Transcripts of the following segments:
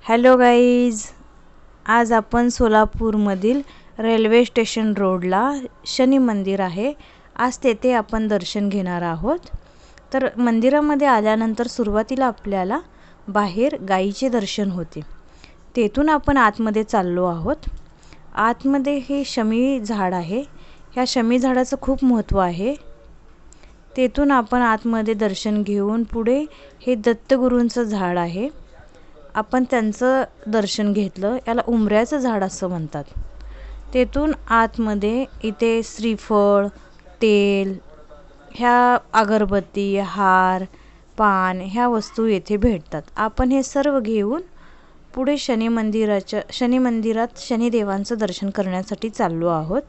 Hello guys, आज आपण सोलापूरमधील railway station रोडला शनी मंदिर आहे. आज तेथे आपण दर्शन घेणार आहोत. तर मंदिरामध्ये आल्यानंतर सुरुवातीला आपल्याला बाहेर गाईचे दर्शन होते. तेथून आपण आतमध्ये चाललो आहोत. आतमध्ये हे शमी झाड आहे. ह्या शमी झाडाचं खूप महत्त्व आहे. तेथून आपण आतमध्ये दर्शन घेऊन पुढे हे दत्तगुरूंचं झाड आहे. आपण त्यांचं दर्शन घेतलं. याला उंबऱ्याचं झाड असं म्हणतात. तेथून आतमध्ये इथे श्रीफळ, तेल, ह्या अगरबत्ती, हार, पान ह्या वस्तू येथे भेटतात. आपण हे सर्व घेऊन पुढे शनी मंदिरात शनिदेवांचं दर्शन करण्यासाठी चाललो आहोत.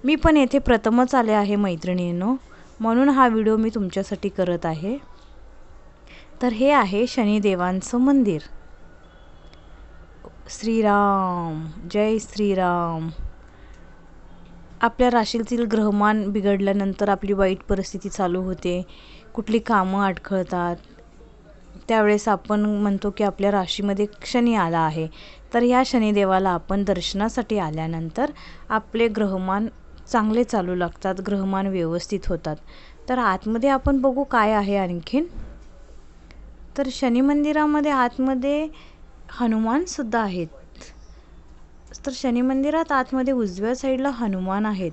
मी पण येथे प्रथमच आले आहे मैत्रिणींनो, म्हणून हा व्हिडिओ मी तुमच्यासाठी करत आहे. तर हे आहे शनिदेवांचं मंदिर. श्रीराम, जय श्रीराम. आपल्या राशीतील ग्रहमान बिघडल्यानंतर आपली वाईट परिस्थिती चालू होते, कुठली कामं अडखळतात, त्यावेळेस आपण म्हणतो की आपल्या राशीमध्ये शनी आला आहे. तर ह्या शनिदेवाला आपण दर्शनासाठी आल्यानंतर आपले ग्रहमान चांगले चालू लागतात, ग्रहमान व्यवस्थित होतात. तर आतमध्ये आपण बघू काय आहे आणखीन. तर शनी मंदिरामध्ये आतमध्ये हनुमानसुद्धा आहेत. तर शनी मंदिरात आतमध्ये उजव्या साईडला हनुमान आहेत.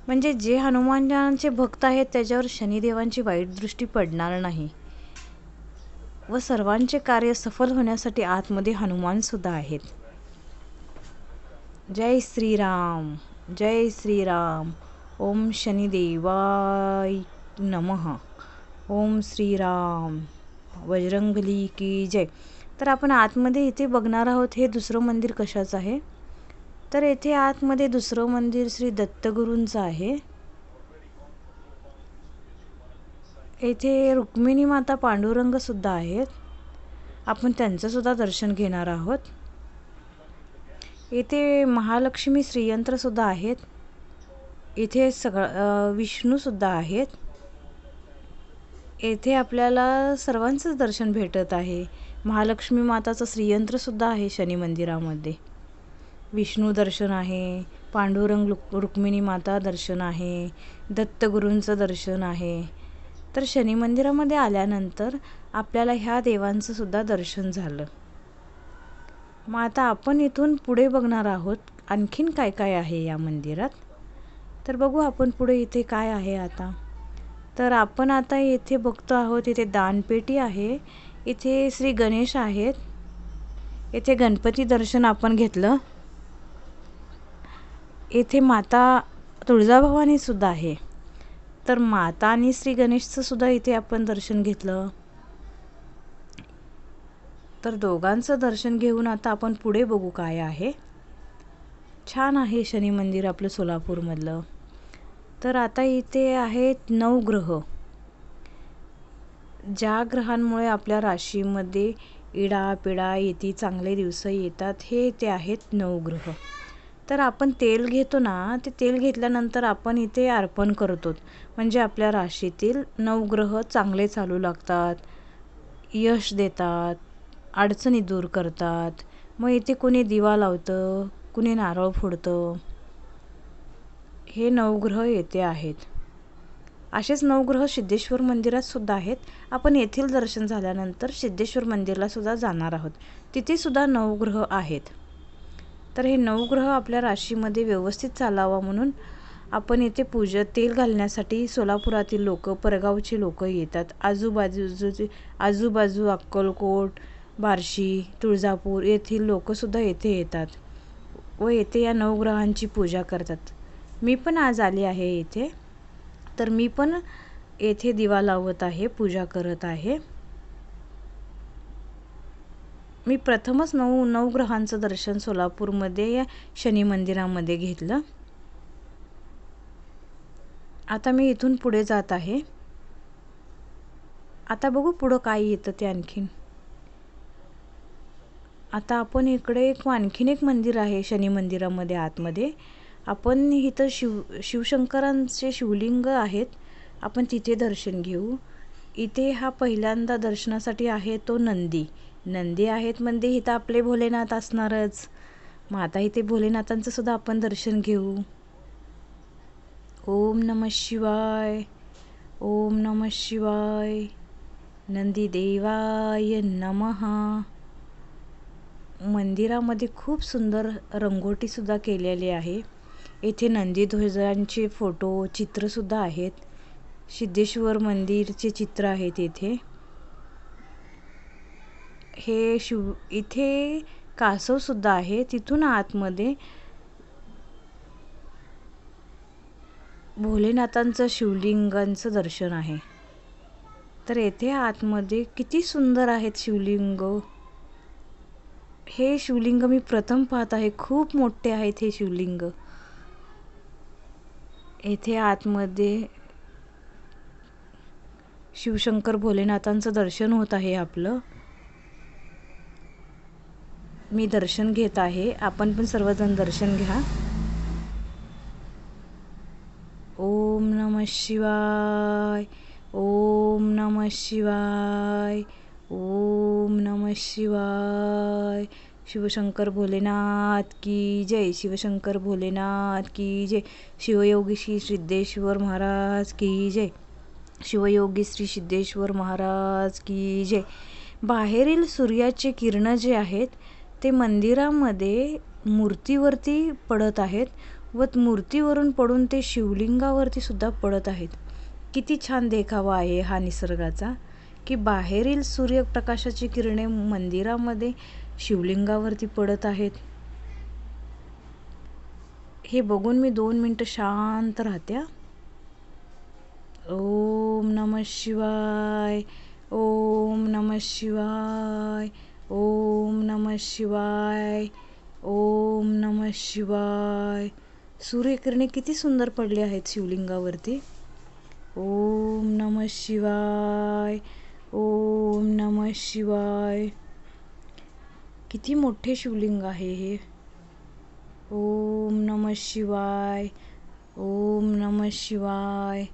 म्हणजे जे हनुमानाचे भक्त आहेत त्याच्यावर शनिदेवांची वाईट दृष्टी पडणार नाही व सर्वांचे कार्य सफल होण्यासाठी आतमध्ये हनुमानसुद्धा आहेत. जय श्रीराम, जय श्रीराम. ओम शनिदेवाय नमः. ओम श्रीराम. बजरंगबली की जय. तर आपण आतमध्ये इथे बघणार आहोत हे दुसरं मंदिर कशाचं आहे. तर येथे आतमध्ये दुसरं मंदिर श्री दत्तगुरूंचं आहे. येथे रुक्मिणी माता, पांडुरंग सुद्धा आहेत. आपण त्यांचं सुद्धा दर्शन घेणार आहोत. येथे महालक्ष्मी श्रीयंत्र सुद्धा आहेत. इथे विष्णू सुद्धा आहेत. येथे आपल्याला सर्वांचंच दर्शन भेटत आहे. महालक्ष्मी माताचं श्रीयंत्र सुद्धा आहे शनी मंदिरामध्ये. विष्णू दर्शन आहे, पांडुरंग रुक्मिणी माता दर्शन आहे, दत्तगुरूंचं दर्शन आहे. तर शनी मंदिरामध्ये आल्यानंतर आपल्याला ह्या देवांचं सुद्धा दर्शन झालं. मग आता आपण इथून पुढे बघणार आहोत आणखीन काय काय आहे या मंदिरात. तर बघू आपण पुढे इथे काय आहे आता. तर आपण आता येथे बघतो आहोत, इथे दानपेटी आहे. इथे श्री गणेश आहेत. येथे गणपती दर्शन आपण घेतलं. येथे माता तुळजाभवानी सुद्धा आहे. तर माता आणि श्री गणेशचं सुद्धा इथे आपण दर्शन घेतलं. तर दोघांचं दर्शन घेऊन आता आपण पुढे बघू काय आहे. छान आहे शनी मंदिर आपलं सोलापूरमधलं. तर आता इथे आहेत 9 ग्रह. ज्या ग्रहांमुळे आपल्या राशीमध्ये इडापिडा येती, चांगले दिवस येतात, हे ते आहेत 9 ग्रह. तर आपण तेल घेतो ना, ते तेल घेतल्यानंतर आपण इथे अर्पण करतो. म्हणजे आपल्या राशीतील 9 ग्रह चांगले चालू लागतात, यश देतात, अडचणी दूर करतात. मग इथे कोणी दिवा लावतं, कुणी नारळ फोडतं. हे 9 ग्रह येथे आहेत. असेच 9 ग्रह सिद्धेश्वर मंदिरात सुद्धा आहेत. आपण येथील दर्शन झाल्यानंतर सिद्धेश्वर मंदिरला सुद्धा जाणार आहोत. तिथे सुद्धा 9 ग्रह आहेत. तर हे 9 ग्रह आपल्या राशीमध्ये व्यवस्थित चालावा म्हणून आपण येथे तेल घालण्यासाठी सोलापुरातील लोक, परगावचे लोक येतात. आजूबाजू अक्कलकोट, बार्शी, तुळजापूर येथील लोकसुद्धा येथे येतात व येथे या 9 ग्रहांची पूजा करतात. मी पण आज आली आहे येथे. तर मी पण येथे दिवा लावत आहे, पूजा करत आहे. मी प्रथमच 9 ग्रहांचं दर्शन सोलापूरमध्ये या शनी मंदिरामध्ये घेतलं. आता मी इथून पुढे जात आहे. आता बघू पुढं काय येतं ते आणखीन. आता आपण इकडे आणखीन एक मंदिर आहे शनी मंदिरामध्ये आतमध्ये. आपण इथं शिवशंकरांचे शिवलिंग आहेत. आपण तिथे दर्शन घेऊ. इथे हा पहिल्यांदा दर्शनासाठी आहे तो नंदी. नंदी आहेत म्हणजे इथं आपले भोलेनाथ असणारच. मग आता इथे भोलेनाथांचं सुद्धा आपण दर्शन घेऊ. ओम नमः शिवाय. ओम नमः शिवाय. नंदी देवाय नमः. मंदिरामध्ये खूप सुंदर रंगोटी सुद्धा केलेली आहे. येथे नंदीध्वजांचे फोटो चित्र सुद्धा आहेत. सिद्धेश्वर मंदिरचे चित्र आहेत येथे. हे इथे कासव सुद्धा आहे. तिथून आतमध्ये भोलेनाथांचं शिवलिंगांचं दर्शन आहे. तर येथे आतमध्ये किती सुंदर आहेत शिवलिंग. हे शिवलिंग मी प्रथम पाहत आहे. खूप मोठे आहेत हे शिवलिंग. येथे आतमध्ये शिवशंकर भोलेनाथांचं दर्शन होत आहे आपलं. मी दर्शन घेत आहे. आपण पण सर्वजण दर्शन घ्या. ओम नमः शिवाय. ओम नमः शिवाय. ओम नमः शिवाय. शिवशंकर भोलेनाथ की जय. शिवशंकर भोलेनाथ की जय. शिवयोगी श्री सिद्धेश्वर महाराज की जय. शिवयोगी श्री सिद्धेश्वर महाराज की जय. बाहेरील सूर्याचे किरण जे आहेत ते मंदिरामध्ये मूर्तीवरती पडत आहेत व मूर्तीवरून पडून ते शिवलिंगावरती सुद्धा पडत आहेत. किती छान देखावा आहे हा निसर्गाचा, की बाहेरील सूर्यप्रकाशाची किरणे मंदिरामध्ये शिवलिंगावरती पडत आहेत. हे बघून मी 2 मिनिटं शांत राहते. ओम नमः शिवाय. ओम नमः शिवाय. ओम नमः शिवाय. ओम नमः शिवाय. सूर्यकिरणे किती सुंदर पडले आहेत शिवलिंगावरती. ओम नमः शिवाय. ओम नमः शिवाय. किती मोठे शिवलिंग आहे हे. ओम नमः शिवाय. ओम नमः शिवाय.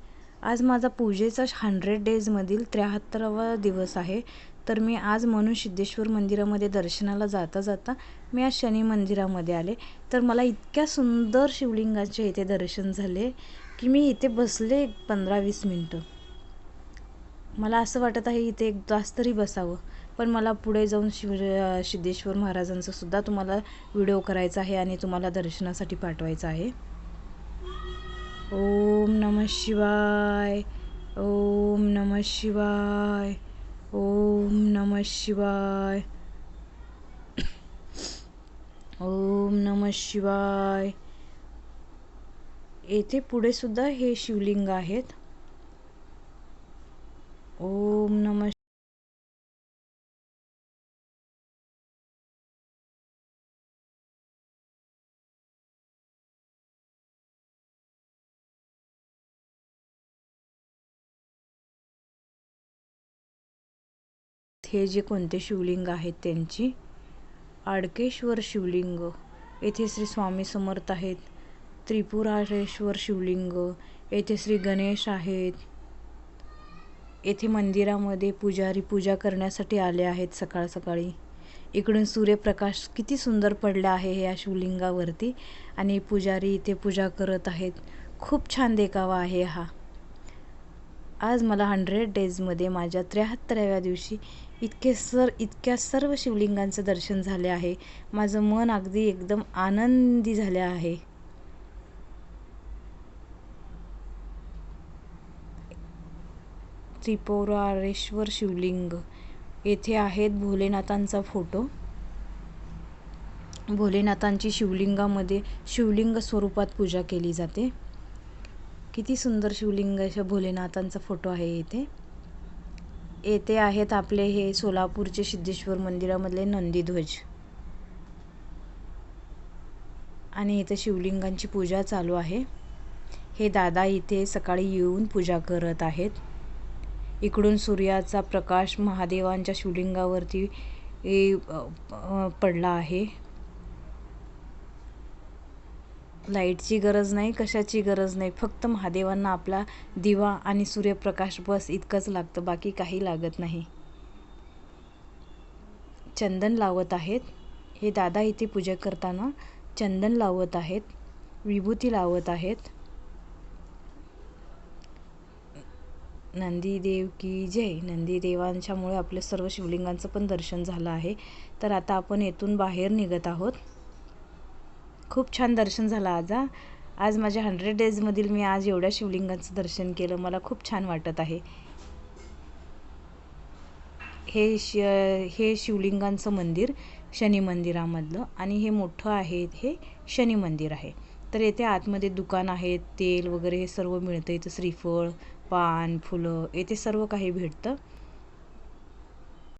आज माझा पूजेचा 100 डेजमधील 73वा दिवस आहे. तर मी आज म्हणून सिद्धेश्वर मंदिरामध्ये दर्शनाला जाता जाता मी आज शनी मंदिरामध्ये आले. तर मला इतक्या सुंदर शिवलिंगाचे इथे दर्शन झाले की मी इथे बसले 15-20 मिनटं. मला असं वाटत आहे इथे एक तास तरी बसावं. पण मला पुढे जाऊन सिद्धेश्वर महाराजांचा सुद्धा तुम्हाला व्हिडिओ करायचा आहे आणि तुम्हाला दर्शनासाठी पाठवायचा आहे. ओम नमः शिवाय. ओम नमः शिवाय. ओम नमः शिवाय. ओम नमः शिवाय. येथे पुढे सुद्धा हे शिवलिंग आहेत. ओम नमः. हे जे कोणते शिवलिंग आहेत त्यांची आडकेश्वर शिवलिंग. येथे श्री स्वामी समर्थ आहेत. त्रिपुरारेश्वर शिवलिंग. येथे श्री गणेश आहेत. येथे मंदिरामध्ये पुजारी पूजा करण्यासाठी आले आहेत सकाळ सकाळी. इकडून सूर्यप्रकाश किती सुंदर पडला आहे या शिवलिंगावरती आणि पुजारी इथे पूजा करत आहेत. खूप छान देखावा आहे हा. आज मला 100 डेजमध्ये माझ्या 73व्या दिवशी इतक्या सर्व शिवलिंगांचं दर्शन झाले आहे. माझं मन अगदी एकदम आनंदी झाले आहे. त्रिपुरारेश्वर शिवलिंग. येथे आहेत भोलेनाथांचा फोटो. भोलेनाथांची शिवलिंगामध्ये शिवलिंग स्वरूपात पूजा केली जाते. किती सुंदर शिवलिंग अशा भोलेनाथांचा फोटो आहे इथे. येथे आहेत आपले हे सोलापूरचे सिद्धेश्वर मंदिरामधले नंदीध्वज आणि इथे शिवलिंगांची पूजा चालू आहे. हे दादा इथे सकाळी येऊन पूजा करत आहेत. इकडून सूर्याचा प्रकाश महादेवांच्या शिवलिंगावरती पडला आहे. लाईटची गरज नाही, कशाची गरज नाही. फक्त महादेवांना आपला दिवा आणि सूर्यप्रकाश बस इतकंच लागतं, बाकी काही लागत नाही. चंदन लावत आहेत. हे दादा इथे पूजा करताना चंदन लावत आहेत, विभूती लावत आहेत. नंदीदेव की जय. नंदीदेवांच्यामुळे आपल्या सर्व शिवलिंगांचं पण दर्शन झालं आहे. तर आता आपण येथून बाहेर निघत आहोत. खूप छान दर्शन झालं आज माझ्या 100 डेजमधील मी आज एवढ्या शिवलिंगांचं दर्शन केलं. मला खूप छान वाटत आहे. हे शिवलिंगांचं मंदिर शनी मंदिरामधलं आणि हे मोठं आहे, हे शनी मंदिर आहे. तर येथे आतमध्ये दुकान आहेत, तेल वगैरे हे सर्व मिळतं. इथं श्रीफळ, पान, फुलं येथे सर्व काही भेटतं.